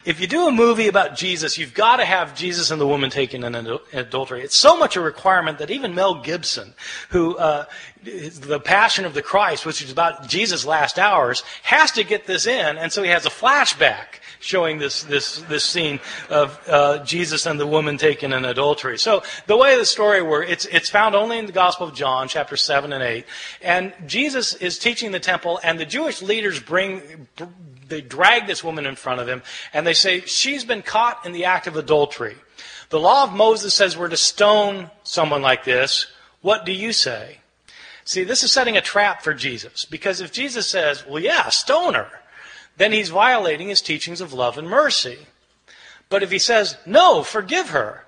if you do a movie about Jesus, you've got to have Jesus and the woman taken in adultery. It's so much a requirement that even Mel Gibson, who The Passion of the Christ, which is about Jesus' last hours, has to get this in, and so he has a flashback showing this scene of Jesus and the woman taken in adultery. So the way the story works, it's found only in the Gospel of John, chapter 7 and 8, and Jesus is teaching the temple, and the Jewish leaders they drag this woman in front of him, and they say, she's been caught in the act of adultery. The law of Moses says we're to stone someone like this. What do you say? See, this is setting a trap for Jesus, because if Jesus says, well, yeah, stone her, then he's violating his teachings of love and mercy. But if he says, no, forgive her,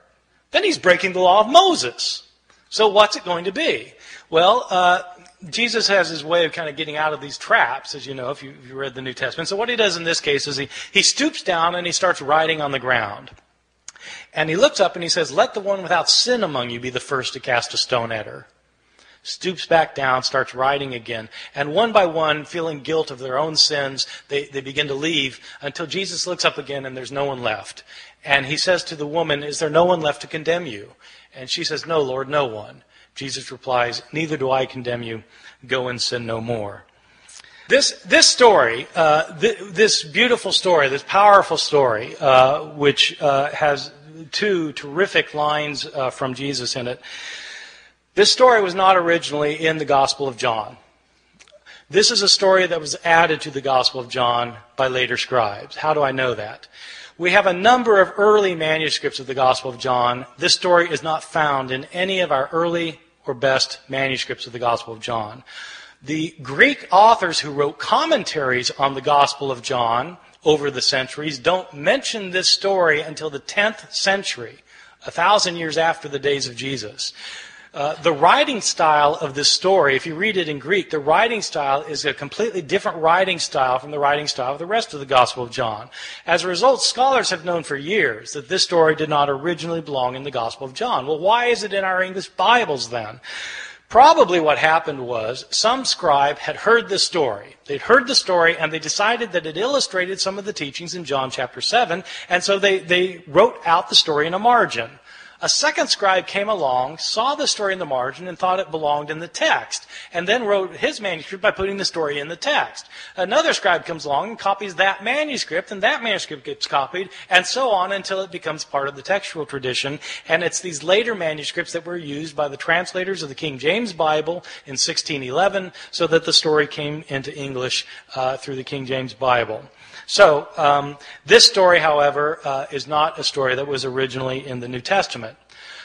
then he's breaking the law of Moses. So what's it going to be? Well, Jesus has his way of kind of getting out of these traps, as you know, if you read the New Testament. So what he does in this case is he stoops down and he starts writing on the ground. And he looks up and he says, let the one without sin among you be the first to cast a stone at her. Stoops back down, starts writing again. And one by one, feeling guilt of their own sins, they begin to leave until Jesus looks up again and there's no one left. And he says to the woman, is there no one left to condemn you? And she says, no, Lord, no one. Jesus replies, neither do I condemn you. Go and sin no more. This story, this beautiful story, this powerful story, which has two terrific lines from Jesus in it, this story was not originally in the Gospel of John. This is a story that was added to the Gospel of John by later scribes. How do I know that? We have a number of early manuscripts of the Gospel of John. This story is not found in any of our early or best manuscripts of the Gospel of John. The Greek authors who wrote commentaries on the Gospel of John over the centuries don't mention this story until the 10th century, 1,000 years after the days of Jesus. The writing style of this story, if you read it in Greek, the writing style is a completely different writing style from the writing style of the rest of the Gospel of John. As a result, scholars have known for years that this story did not originally belong in the Gospel of John. Well, why is it in our English Bibles then? Probably what happened was some scribe had heard this story. They'd heard the story and they decided that it illustrated some of the teachings in John chapter 7, and so they wrote out the story in a margin. A second scribe came along, saw the story in the margin, and thought it belonged in the text, and then wrote his manuscript by putting the story in the text. Another scribe comes along and copies that manuscript, and that manuscript gets copied, and so on until it becomes part of the textual tradition. And it's these later manuscripts that were used by the translators of the King James Bible in 1611, so that the story came into English through the King James Bible. So, this story, however, is not a story that was originally in the New Testament.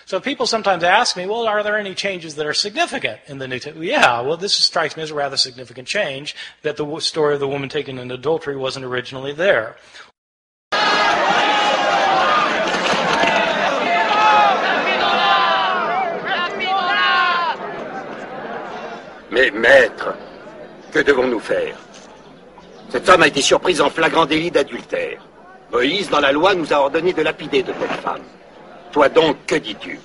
So people sometimes ask me, well, are there any changes that are significant in the New Testament? Yeah, well, this strikes me as a rather significant change, that the story of the woman taken in adultery wasn't originally there. Mais, maître, que devons-nous faire? Cette femme a été surprise en flagrant délit d'adultère. Moïse, dans la loi, nous a ordonné de lapider de telles femmes. Toi donc, que dis-tu?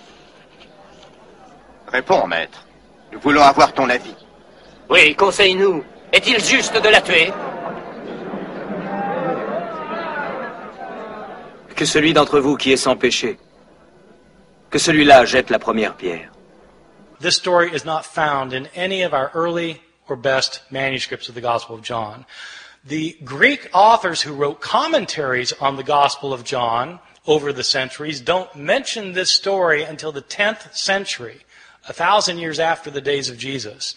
Réponds, maître. Nous voulons avoir ton avis. Oui, conseille-nous. Est-il juste de la tuer? Que celui d'entre vous qui est sans péché, que celui-là jette la première pierre. This story is not found in any of our early or best manuscripts of the Gospel of John. The Greek authors who wrote commentaries on the Gospel of John over the centuries don't mention this story until the 10th century, 1,000 years after the days of Jesus.